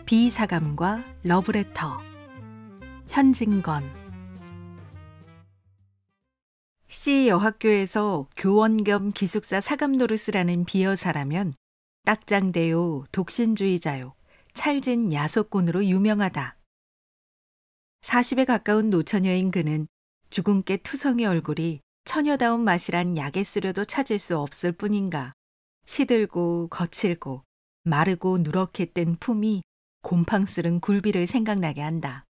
비사감과 러브레터. 현진건. C 여학교에서 교원 겸 기숙사 사감 노릇을 하는 비여사라면 딱장대요, 독신주의자요, 찰진 야속꾼으로 유명하다. 40에 가까운 노처녀인 그는 주근깨 투성이 얼굴이 처녀다운 맛이란 약에 쓰려도 찾을 수 없을 뿐인가. 시들고 거칠고 마르고 누렇게 뜬 품이 곰팡 쓸은 굴비를 생각나게 한다.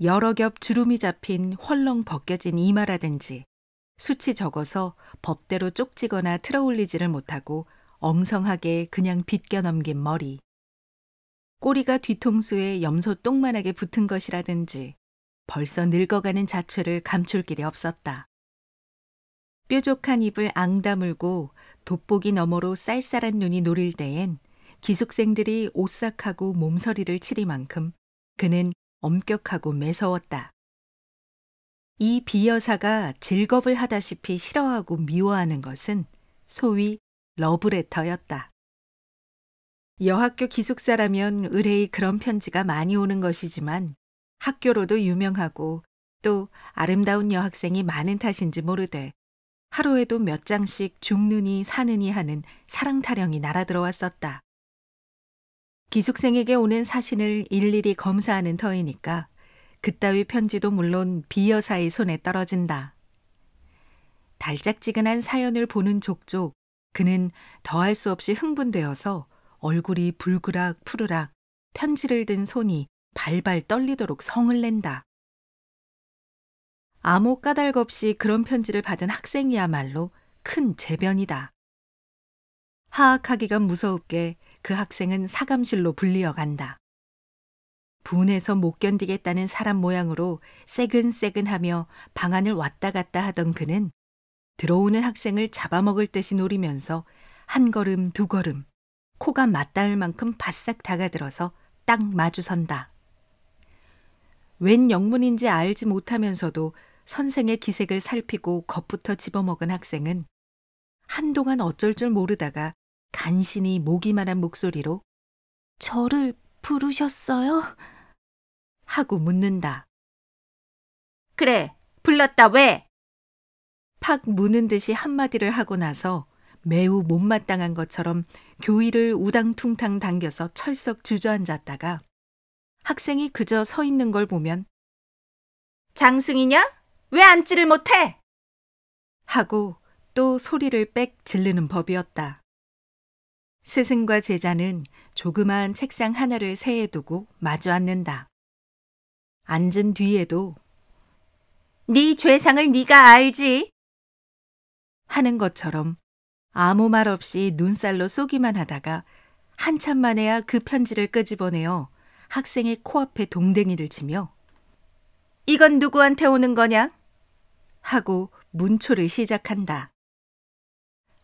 여러 겹 주름이 잡힌 헐렁 벗겨진 이마라든지 수치 적어서 법대로 쪽지거나 틀어올리지를 못하고 엉성하게 그냥 빗겨넘긴 머리. 꼬리가 뒤통수에 염소 똥만하게 붙은 것이라든지 벌써 늙어가는 자초를 감출 길이 없었다. 뾰족한 입을 앙다물고 돋보기 너머로 쌀쌀한 눈이 노릴 때엔 기숙생들이 오싹하고 몸서리를 치리만큼 그는 엄격하고 매서웠다. 이 비여사가 즐겁을 하다시피 싫어하고 미워하는 것은 소위 러브레터였다. 여학교 기숙사라면 의뢰의 그런 편지가 많이 오는 것이지만 학교로도 유명하고 또 아름다운 여학생이 많은 탓인지 모르되 하루에도 몇 장씩 죽느니 사느니 하는 사랑 타령이 날아들어왔었다. 기숙생에게 오는 사신을 일일이 검사하는 터이니까 그따위 편지도 물론 비여사의 손에 떨어진다. 달짝지근한 사연을 보는 족족 그는 더할 수 없이 흥분되어서 얼굴이 불그락 푸르락 편지를 든 손이 발발 떨리도록 성을 낸다. 아무 까닭 없이 그런 편지를 받은 학생이야말로 큰 재변이다. 하악하기가 무서웁게 그 학생은 사감실로 불리어 간다. 분해서 못 견디겠다는 사람 모양으로 새근새근하며 방안을 왔다 갔다 하던 그는 들어오는 학생을 잡아먹을 듯이 노리면서 한 걸음 두 걸음 코가 맞닿을 만큼 바싹 다가들어서 딱 마주선다. 웬 영문인지 알지 못하면서도 선생의 기색을 살피고 겁부터 집어먹은 학생은 한동안 어쩔 줄 모르다가 간신히 모기만한 목소리로 저를 부르셨어요? 하고 묻는다. 그래, 불렀다 왜? 팍 무는 듯이 한마디를 하고 나서 매우 못마땅한 것처럼 교의를 우당퉁탕 당겨서 철썩 주저앉았다가 학생이 그저 서 있는 걸 보면 장승이냐? 왜 앉지를 못해? 하고 또 소리를 빽 지르는 법이었다. 스승과 제자는 조그마한 책상 하나를 세에 두고 마주 앉는다. 앉은 뒤에도 네 죄상을 네가 알지? 하는 것처럼 아무 말 없이 눈살로 쏘기만 하다가 한참 만에야 그 편지를 끄집어내어 학생의 코앞에 동댕이를 치며 이건 누구한테 오는 거냐? 하고 문초를 시작한다.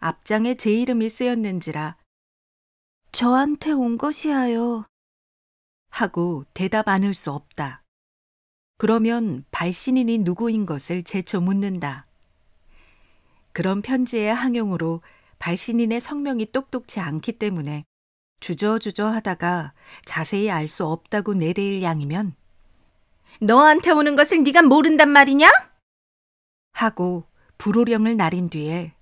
앞장에 제 이름이 쓰였는지라 저한테 온 것이야요. 하고 대답 않을 수 없다. 그러면 발신인이 누구인 것을 재쳐 묻는다. 그런 편지의 항용으로 발신인의 성명이 똑똑치 않기 때문에 주저주저 하다가 자세히 알 수 없다고 내대일 양이면 너한테 오는 것을 네가 모른단 말이냐? 하고 불호령을 나린 뒤에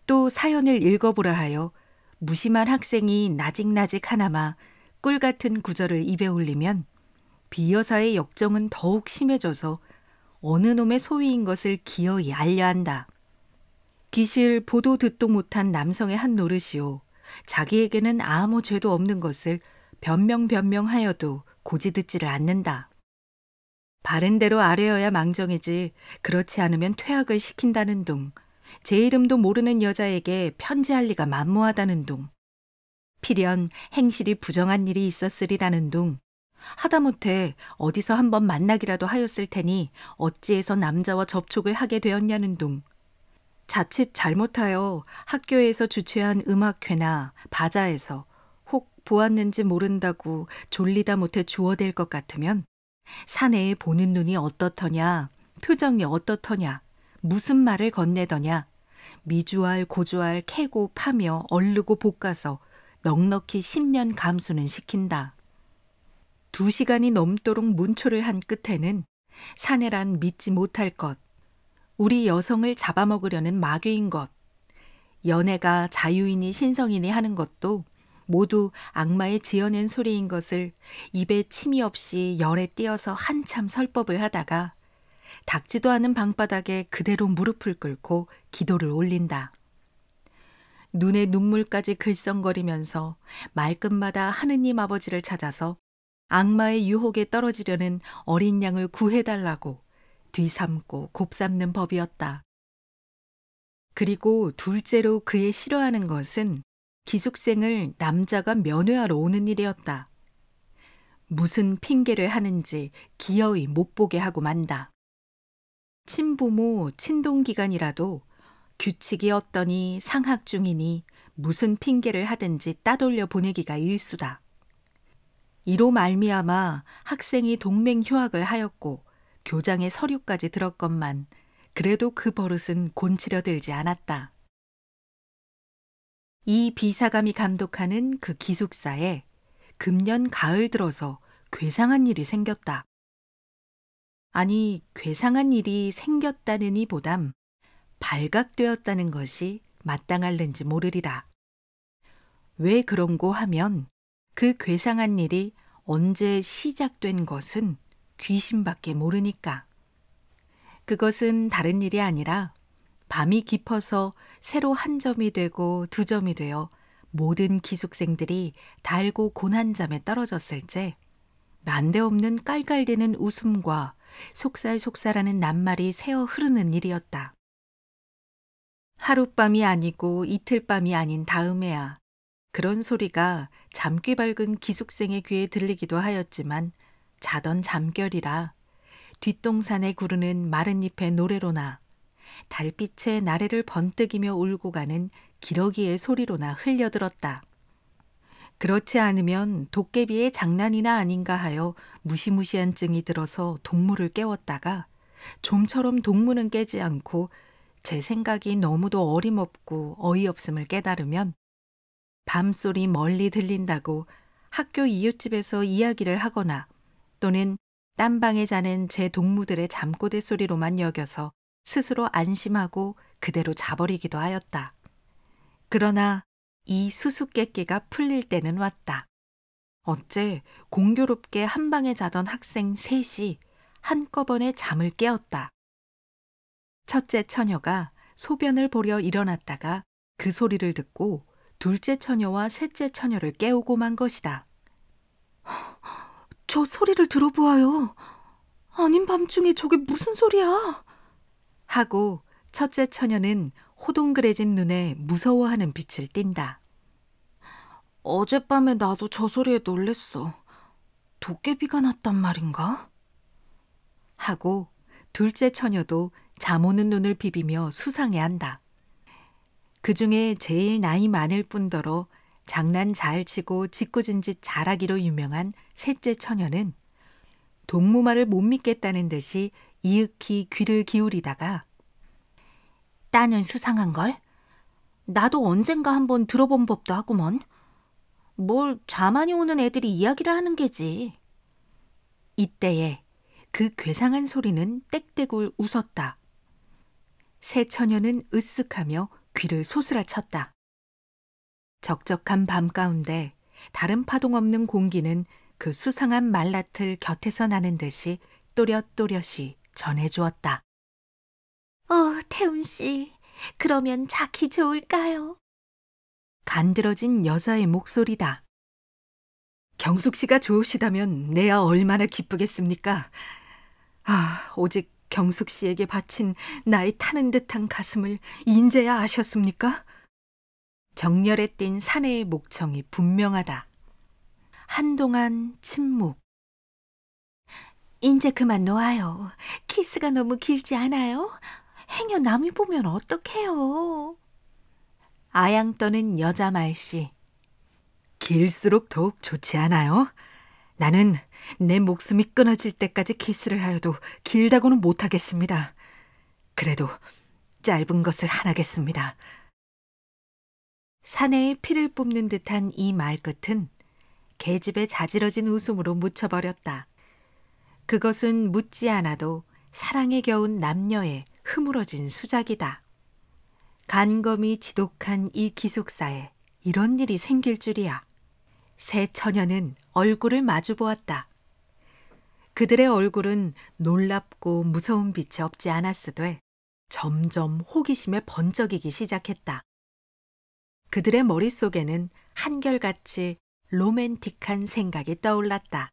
또 사연을 읽어보라 하여 무심한 학생이 나직나직 하나마 꿀 같은 구절을 입에 올리면 비여사의 역정은 더욱 심해져서 어느 놈의 소위인 것을 기어이 알려 한다. 기실 보도 듣도 못한 남성의 한 노릇이요. 자기에게는 아무 죄도 없는 것을 변명하여도 고지 듣지를 않는다. 바른 대로 아뢰어야 망정이지 그렇지 않으면 퇴학을 시킨다는 둥, 제 이름도 모르는 여자에게 편지할 리가 만무하다는 둥, 필연 행실이 부정한 일이 있었으리라는 둥, 하다못해 어디서 한번 만나기라도 하였을 테니 어찌해서 남자와 접촉을 하게 되었냐는 둥, 자칫 잘못하여 학교에서 주최한 음악회나 바자에서 혹 보았는지 모른다고 졸리다 못해 주워댈 것 같으면 사내에 보는 눈이 어떻더냐, 표정이 어떻더냐, 무슨 말을 건네더냐, 미주알 고주알 캐고 파며 얼르고 볶아서 넉넉히 10년 감수는 시킨다. 2시간이 넘도록 문초를 한 끝에는 사내란 믿지 못할 것, 우리 여성을 잡아먹으려는 마귀인 것, 연애가 자유이니 신성이니 하는 것도 모두 악마의 지어낸 소리인 것을 입에 침이 없이 열에 띄어서 한참 설법을 하다가 닦지도 않은 방바닥에 그대로 무릎을 꿇고 기도를 올린다. 눈에 눈물까지 글썽거리면서 말끝마다 하느님 아버지를 찾아서 악마의 유혹에 떨어지려는 어린 양을 구해달라고 뒤삼고 곱삼는 법이었다. 그리고 둘째로 그의 싫어하는 것은 기숙생을 남자가 면회하러 오는 일이었다. 무슨 핑계를 하는지 기어이 못 보게 하고 만다. 친부모, 친동기간이라도 규칙이 어떠니 상학 중이니 무슨 핑계를 하든지 따돌려 보내기가 일수다. 이로 말미암아 학생이 동맹 휴학을 하였고 교장의 서류까지 들었건만 그래도 그 버릇은 곤치려 들지 않았다. 이 비사감이 감독하는 그 기숙사에 금년 가을 들어서 괴상한 일이 생겼다. 아니, 괴상한 일이 생겼다느니 보담 발각되었다는 것이 마땅할는지 모르리라. 왜 그런고 하면 그 괴상한 일이 언제 시작된 것은 귀신밖에 모르니까. 그것은 다른 일이 아니라 밤이 깊어서 새로 한 점이 되고 두 점이 되어 모든 기숙생들이 달고 곤한 잠에 떨어졌을 때 난데없는 깔깔대는 웃음과 속살속살하는 낱말이 새어 흐르는 일이었다. 하룻밤이 아니고 이틀밤이 아닌 다음에야 그런 소리가 잠귀 밝은 기숙생의 귀에 들리기도 하였지만 자던 잠결이라 뒷동산에 구르는 마른 잎의 노래로나 달빛에 나래를 번뜩이며 울고 가는 기러기의 소리로나 흘려들었다. 그렇지 않으면 도깨비의 장난이나 아닌가 하여 무시무시한 증이 들어서 동무를 깨웠다가 좀처럼 동무는 깨지 않고 제 생각이 너무도 어림없고 어이없음을 깨달으면 밤소리 멀리 들린다고 학교 이웃집에서 이야기를 하거나 또는 딴 방에 자는 제 동무들의 잠꼬대 소리로만 여겨서 스스로 안심하고 그대로 자버리기도 하였다. 그러나 이 수수께끼가 풀릴 때는 왔다. 어째 공교롭게 한 방에 자던 학생 셋이 한꺼번에 잠을 깨었다. 첫째 처녀가 소변을 보려 일어났다가 그 소리를 듣고 둘째 처녀와 셋째 처녀를 깨우고 만 것이다. 저 소리를 들어보아요. 아닌 밤중에 저게 무슨 소리야? 하고 첫째 처녀는 호동그레진 눈에 무서워하는 빛을 띈다. 어젯밤에 나도 저 소리에 놀랬어. 도깨비가 났단 말인가? 하고 둘째 처녀도 잠 오는 눈을 비비며 수상해한다. 그중에 제일 나이 많을 뿐더러 장난 잘 치고 짓궂은 짓 잘하기로 유명한 셋째 처녀는 동무 말을 못 믿겠다는 듯이 이윽히 귀를 기울이다가 따는 수상한걸? 나도 언젠가 한번 들어본 법도 하구먼. 뭘 자만이 오는 애들이 이야기를 하는 게지. 이때에 그 괴상한 소리는 땡땡울 웃었다. 새 처녀는 으쓱하며 귀를 소스라쳤다. 적적한 밤 가운데 다른 파동 없는 공기는 그 수상한 말라틀 곁에서 나는 듯이 또렷또렷이 전해주었다. 태운 씨, 그러면 자기 좋을까요? 간드러진 여자의 목소리다. 경숙 씨가 좋으시다면 내야 얼마나 기쁘겠습니까? 오직 경숙 씨에게 바친 나의 타는 듯한 가슴을 인제야 아셨습니까? 정열에 띈 사내의 목청이 분명하다. 한동안 침묵. 인제 그만 놓아요. 키스가 너무 길지 않아요? 행여 남이 보면 어떡해요? 아양 떠는 여자 말씨. 길수록 더욱 좋지 않아요? 나는 내 목숨이 끊어질 때까지 키스를 하여도 길다고는 못하겠습니다. 그래도 짧은 것을 하나겠습니다. 사내의 피를 뿜는 듯한 이 말끝은 계집애 자지러진 웃음으로 묻혀버렸다. 그것은 묻지 않아도 사랑에 겨운 남녀의 흐물어진 수작이다. 간검이 지독한 이 기숙사에 이런 일이 생길 줄이야. 세 처녀는 얼굴을 마주 보았다. 그들의 얼굴은 놀랍고 무서운 빛이 없지 않았으되 점점 호기심에 번쩍이기 시작했다. 그들의 머릿속에는 한결같이 로맨틱한 생각이 떠올랐다.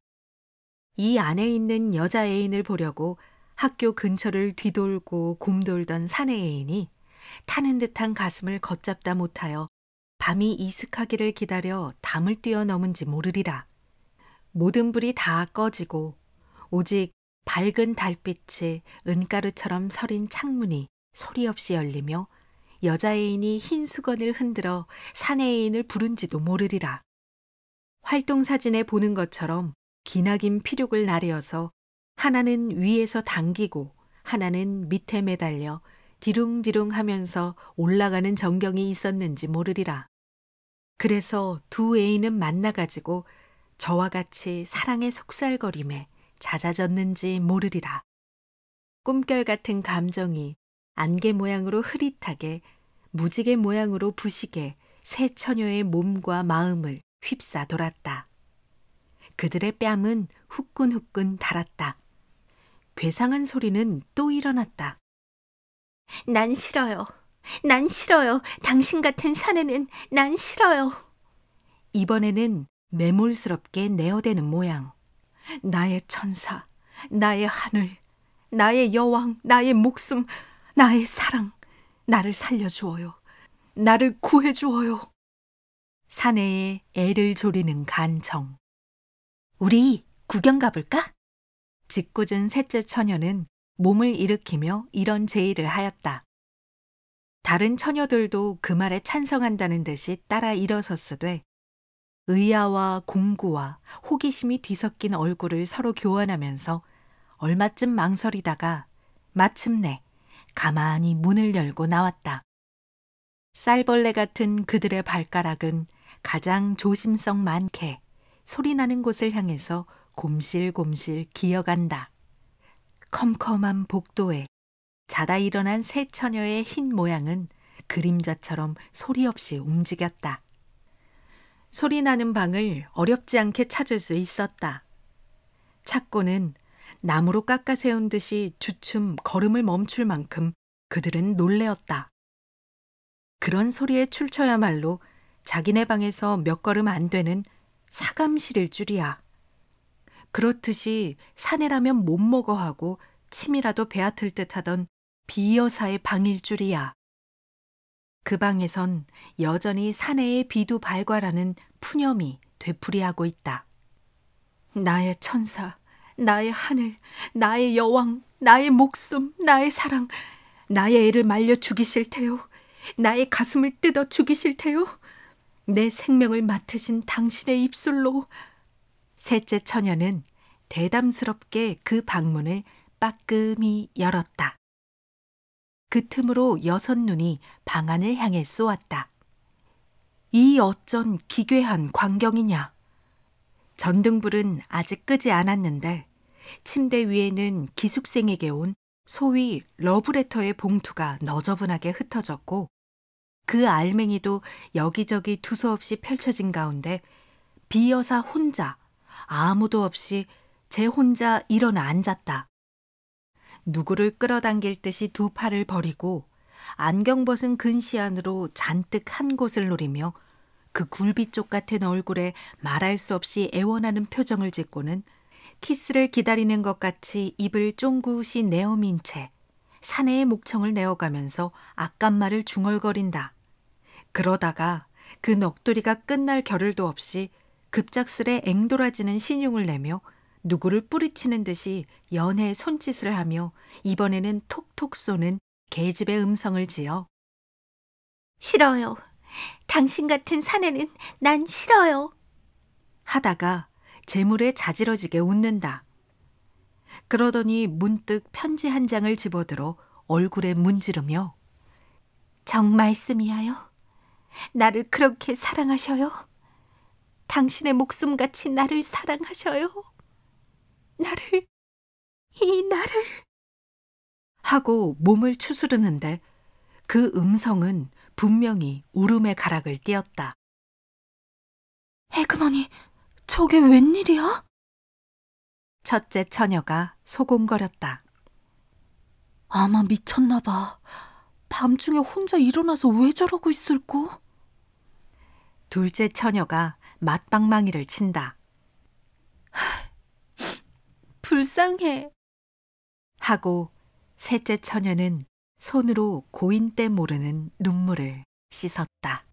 이 안에 있는 여자 애인을 보려고 학교 근처를 뒤돌고 곰돌던 사내 애인이 타는 듯한 가슴을 걷잡다 못하여 밤이 이슥하기를 기다려 담을 뛰어넘은지 모르리라. 모든 불이 다 꺼지고 오직 밝은 달빛이 은가루처럼 서린 창문이 소리 없이 열리며 여자 애인이 흰 수건을 흔들어 사내 애인을 부른지도 모르리라. 활동사진에 보는 것처럼 기나긴 피륙을 나뉘어서 하나는 위에서 당기고 하나는 밑에 매달려 디룽디룽 하면서 올라가는 전경이 있었는지 모르리라. 그래서 두 애인은 만나가지고 저와 같이 사랑의 속살거림에 잦아졌는지 모르리라. 꿈결 같은 감정이 안개 모양으로 흐릿하게 무지개 모양으로 부시게 세 처녀의 몸과 마음을 휩싸 돌았다. 그들의 뺨은 후끈후끈 달았다. 괴상한 소리는 또 일어났다. 난 싫어요. 난 싫어요. 당신 같은 사내는 난 싫어요. 이번에는 매몰스럽게 내어대는 모양. 나의 천사, 나의 하늘, 나의 여왕, 나의 목숨, 나의 사랑, 나를 살려주어요. 나를 구해주어요. 사내에 애를 조리는 간청. 우리 구경 가볼까? 짓궂은 셋째 처녀는 몸을 일으키며 이런 제의를 하였다. 다른 처녀들도 그 말에 찬성한다는 듯이 따라 일어섰으되 의아와 공구와 호기심이 뒤섞인 얼굴을 서로 교환하면서 얼마쯤 망설이다가 마침내 가만히 문을 열고 나왔다. 쌀벌레 같은 그들의 발가락은 가장 조심성 많게 소리나는 곳을 향해서 곰실곰실 기어간다. 컴컴한 복도에 자다 일어난 세 처녀의 흰 모양은 그림자처럼 소리 없이 움직였다. 소리 나는 방을 어렵지 않게 찾을 수 있었다. 찾고는 나무로 깎아 세운 듯이 주춤 걸음을 멈출 만큼 그들은 놀래었다. 그런 소리에 출처야말로 자기네 방에서 몇 걸음 안 되는 사감실일 줄이야. 그렇듯이 사내라면 못 먹어 하고 침이라도 베앗을 듯하던 비여사의 방일 줄이야. 그 방에선 여전히 사내의 비두 발과라는 푸념이 되풀이하고 있다. 나의 천사, 나의 하늘, 나의 여왕, 나의 목숨, 나의 사랑, 나의 애를 말려 죽이실 테요. 나의 가슴을 뜯어 죽이실 테요. 내 생명을 맡으신 당신의 입술로. 셋째 처녀는 대담스럽게 그 방문을 빠끔히 열었다. 그 틈으로 여섯 눈이 방 안을 향해 쏘았다. 이 어쩐 기괴한 광경이냐. 전등불은 아직 끄지 않았는데 침대 위에는 기숙생에게 온 소위 러브레터의 봉투가 너저분하게 흩어졌고 그 알맹이도 여기저기 두서없이 펼쳐진 가운데 비여사 혼자 아무도 없이 제 혼자 일어나 앉았다. 누구를 끌어당길 듯이 두 팔을 버리고 안경 벗은 근시 안으로 잔뜩 한 곳을 노리며 그 굴비쪽 같은 얼굴에 말할 수 없이 애원하는 표정을 짓고는 키스를 기다리는 것 같이 입을 쫑긋이 내어민 채 사내의 목청을 내어가면서 악간말을 중얼거린다. 그러다가 그 넋두리가 끝날 겨를도 없이 급작스레 앵돌아지는 신용을 내며 누구를 뿌리치는 듯이 연해 손짓을 하며 이번에는 톡톡 쏘는 계집의 음성을 지어 싫어요. 당신 같은 사내는 난 싫어요. 하다가 재물에 자지러지게 웃는다. 그러더니 문득 편지 한 장을 집어들어 얼굴에 문지르며 정말씀이하여? 나를 그렇게 사랑하셔요? 당신의 목숨같이 나를 사랑하셔요. 나를 하고 몸을 추스르는데 그 음성은 분명히 울음의 가락을 띄었다. 에그머니, 저게 웬일이야? 첫째 처녀가 소곤거렸다. 아마 미쳤나 봐. 밤중에 혼자 일어나서 왜 저러고 있을꼬? 둘째 처녀가 맞방망이를 친다. 불쌍해. 하고 셋째 처녀는 손으로 고인 때 모르는 눈물을 씻었다.